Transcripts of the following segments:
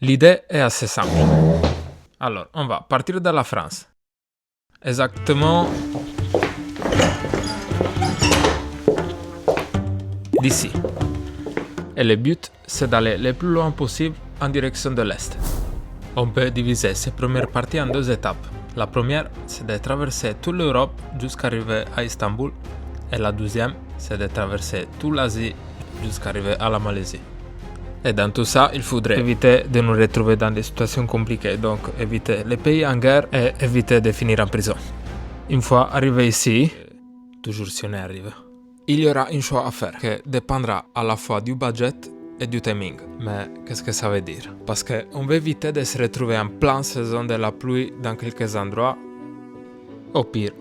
L'idée est assez simple. Alors, on va partir de la France. Exactement d'ici. Et le but, c'est d'aller le plus loin possible en direction de l'Est. On peut diviser cette première partie en deux étapes. La première, c'est de traverser toute l'Europe jusqu'à arriver à Istanbul. Et la deuxième, c'est de traverser toute l'Asie jusqu'à arriver à la Malaisie. Et dans tout ça, il faudrait éviter de nous retrouver dans des situations compliquées, donc éviter les pays en guerre et éviter de finir en prison. Une fois arrivé ici, toujours si on y arrive, il y aura un choix à faire qui dépendra à la fois du budget et du timing. Mais qu'est-ce que ça veut dire? Parce qu'on veut éviter de se retrouver en pleine saison de la pluie dans quelques endroits, au pire,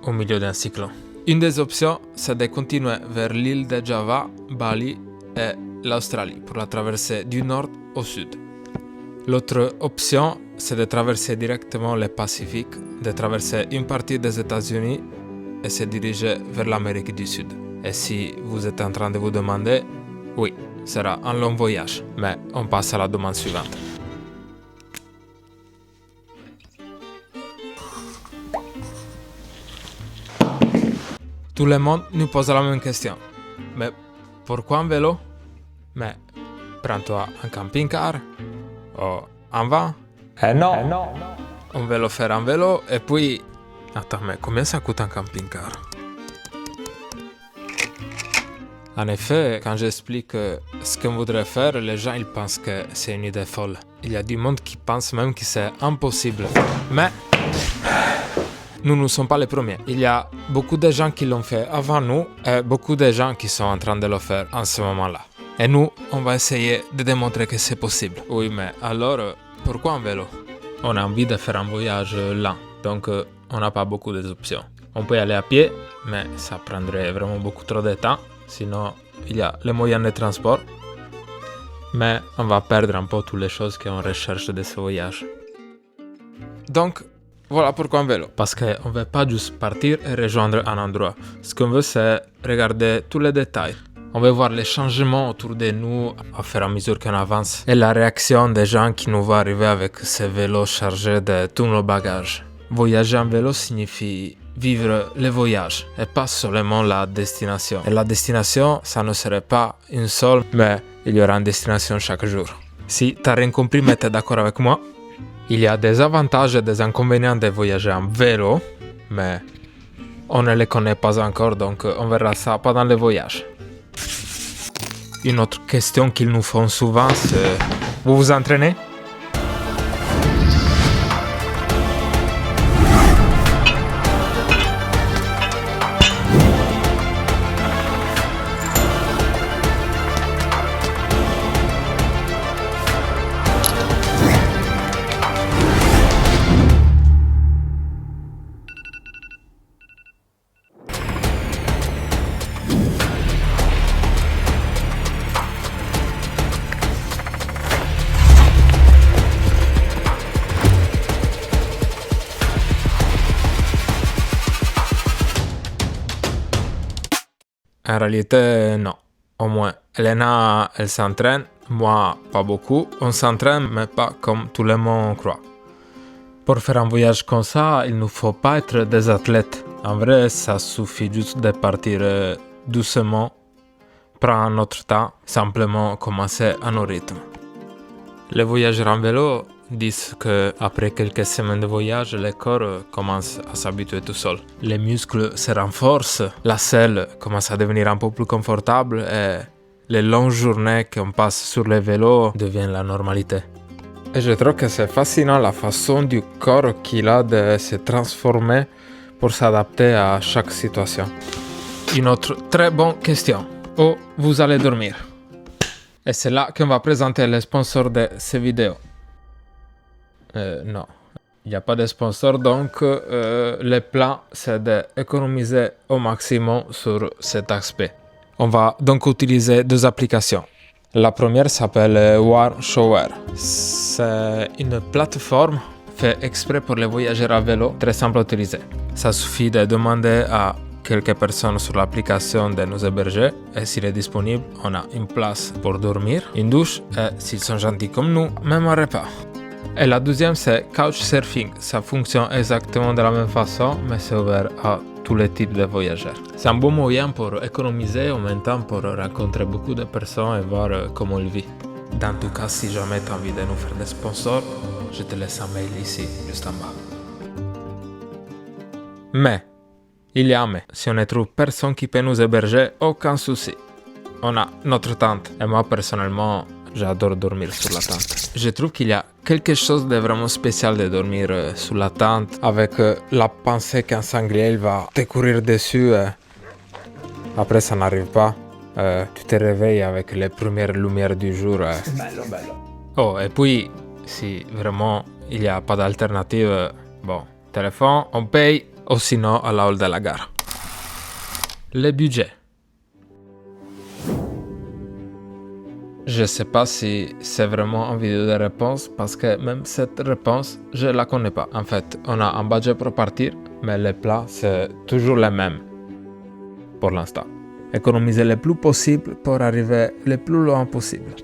au milieu d'un cyclone. Une des options, c'est de continuer vers l'île de Java, Bali et l'Australie pour la traversée du nord au sud. L'autre option, c'est de traverser directement le Pacifique, de traverser une partie des États-Unis et se diriger vers l'Amérique du Sud. Et si vous êtes en train de vous demander, oui, sera un long voyage, mais on passe à la demande suivante. Tout le monde nous pose la même question. Mais pourquoi un vélo? Mais prends-toi un camping-car ou un van? Non. On veut le faire en vélo et puis... Attends, mais combien ça coûte un camping-car? En effet, quand j'explique ce qu'on voudrait faire, les gens ils pensent que c'est une idée folle. Il y a du monde qui pense même que c'est impossible. Mais nous ne sommes pas les premiers. Il y a beaucoup de gens qui l'ont fait avant nous et beaucoup de gens qui sont en train de le faire en ce moment-là. Et nous, on va essayer de démontrer que c'est possible. Oui, mais alors, pourquoi un vélo? On a envie de faire un voyage lent, donc on n'a pas beaucoup d'options. On peut y aller à pied, mais ça prendrait vraiment beaucoup trop de temps. Sinon, il y a les moyens de transport. Mais on va perdre un peu toutes les choses qu'on recherche de ce voyage. Donc, voilà pourquoi un vélo. Parce qu'on ne veut pas juste partir et rejoindre un endroit. Ce qu'on veut, c'est regarder tous les détails. On veut voir les changements autour de nous à fur et à mesure qu'on avance. Et la réaction des gens qui nous voient arriver avec ces vélos chargés de tous nos bagages. Voyager en vélo signifie vivre le voyage et pas seulement la destination. Et la destination, ça ne serait pas une seule, mais il y aura une destination chaque jour. Si tu n'as rien compris, mais tu es d'accord avec moi, il y a des avantages et des inconvénients de voyager en vélo, mais on ne les connaît pas encore, donc on verra ça pendant le voyage. Une autre question qu'ils nous font souvent, c'est « Vous vous entraînez ?» En réalité, non. Au moins, Elena, elle s'entraîne. Moi, pas beaucoup. On s'entraîne, mais pas comme tout le monde croit. Pour faire un voyage comme ça, il ne faut pas être des athlètes. En vrai, ça suffit juste de partir doucement, prendre notre temps, simplement commencer à nos rythmes. Les voyageurs en vélo disent qu'après quelques semaines de voyage, le corps commence à s'habituer tout seul. Les muscles se renforcent, la selle commence à devenir un peu plus confortable et les longues journées qu'on passe sur le vélo deviennent la normalité. Et je trouve que c'est fascinant la façon du corps qu'il a de se transformer pour s'adapter à chaque situation. Une autre très bonne question. Où vous allez dormir? Et c'est là qu'on va présenter le sponsor de cette vidéo. Non, il n'y a pas de sponsor, donc le plan c'est d'économiser au maximum sur cet aspect. On va donc utiliser deux applications. La première s'appelle Warshower. C'est une plateforme faite exprès pour les voyageurs à vélo, très simple à utiliser. Ça suffit de demander à quelques personnes sur l'application de nous héberger et s'il est disponible, on a une place pour dormir, une douche et s'ils sont gentils comme nous, même un repas. Et la deuxième, c'est Couchsurfing. Ça fonctionne exactement de la même façon, mais c'est ouvert à tous les types de voyageurs. C'est un bon moyen pour économiser, en même temps pour rencontrer beaucoup de personnes et voir comment ils vivent. Dans tout cas, si jamais tu as envie de nous faire des sponsors, je te laisse un mail ici, juste en bas. Mais, il y a un mais. Si on ne trouve personne qui peut nous héberger, aucun souci. On a notre tente. Et moi, personnellement, j'adore dormir sur la tente. Je trouve qu'il y a quelque chose de vraiment spécial de dormir sous la tente avec la pensée qu'un sanglier il va te courir dessus. Après, ça n'arrive pas. Tu te réveilles avec les premières lumières du jour. Bello, bello. Oh, et puis, si vraiment il n'y a pas d'alternative, bon, téléphone, on paye, ou sinon à la hall de la gare. Le budget. Je sais pas si c'est vraiment une vidéo de réponse parce que même cette réponse, je la connais pas. En fait, on a un budget pour partir, mais les plats, c'est toujours les mêmes. Pour l'instant. Économiser le plus possible pour arriver le plus loin possible.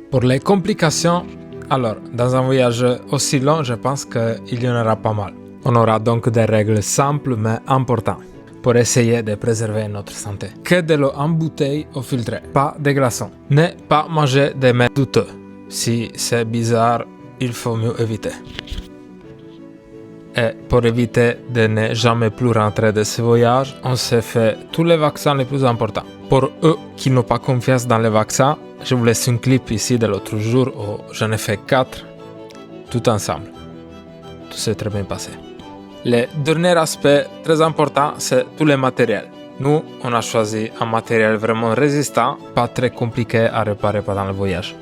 Pour les complications, alors, dans un voyage aussi long, je pense qu'il y en aura pas mal. On aura donc des règles simples mais importantes pour essayer de préserver notre santé. Que de l'eau en bouteille ou filtrée, pas de glaçons. Ne pas manger des mets douteux. Si c'est bizarre, il faut mieux éviter. Et pour éviter de ne jamais plus rentrer de ce voyage, on se fait tous les vaccins les plus importants. Pour eux qui n'ont pas confiance dans les vaccins, je vous laisse un clip ici de l'autre jour où j'en ai fait 4, tout ensemble. Tout s'est très bien passé. Le dernier aspect très important, c'est tout le matériel. Nous, on a choisi un matériel vraiment résistant, pas très compliqué à réparer pendant le voyage.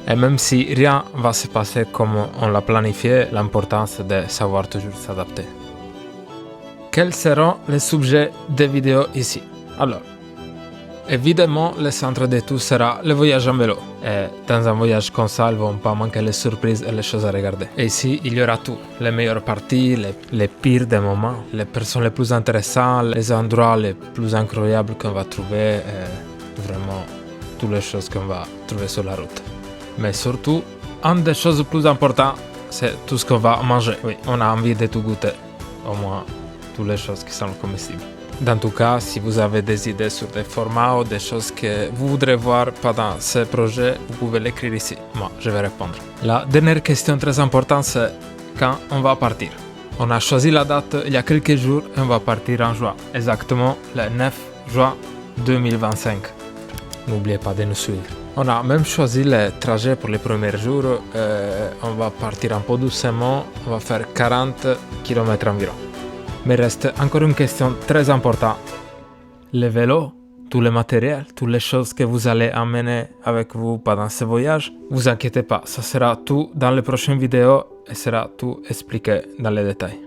Et même si rien va se passer comme on l'a planifié, l'important c'est de savoir toujours s'adapter. Quels seront les sujets des vidéos ici? Alors, évidemment, le centre de tout sera le voyage en vélo. Et dans un voyage comme ça, ils ne vont pas manquer les surprises et les choses à regarder. Et ici, il y aura tout. Les meilleures parties, les pires des moments, les personnes les plus intéressantes, les endroits les plus incroyables qu'on va trouver, et vraiment toutes les choses qu'on va trouver sur la route. Mais surtout, une des choses les plus importantes, c'est tout ce qu'on va manger. Oui, on a envie de tout goûter. Au moins, toutes les choses qui sont comestibles. Dans tout cas, si vous avez des idées sur des formats ou des choses que vous voudrez voir pendant ce projet, vous pouvez l'écrire ici. Moi, je vais répondre. La dernière question très importante, c'est quand on va partir. On a choisi la date il y a quelques jours et on va partir en juin. Exactement le 9 juin 2025. N'oubliez pas de nous suivre. On a même choisi le trajet pour les premiers jours. On va partir un peu doucement. On va faire 40 km environ. Mais reste encore une question très importante. Le vélo, tout le matériel, toutes les choses que vous allez emmener avec vous pendant ce voyage, vous inquiétez pas, ça sera tout dans les prochaines vidéos et sera tout expliqué dans les détails.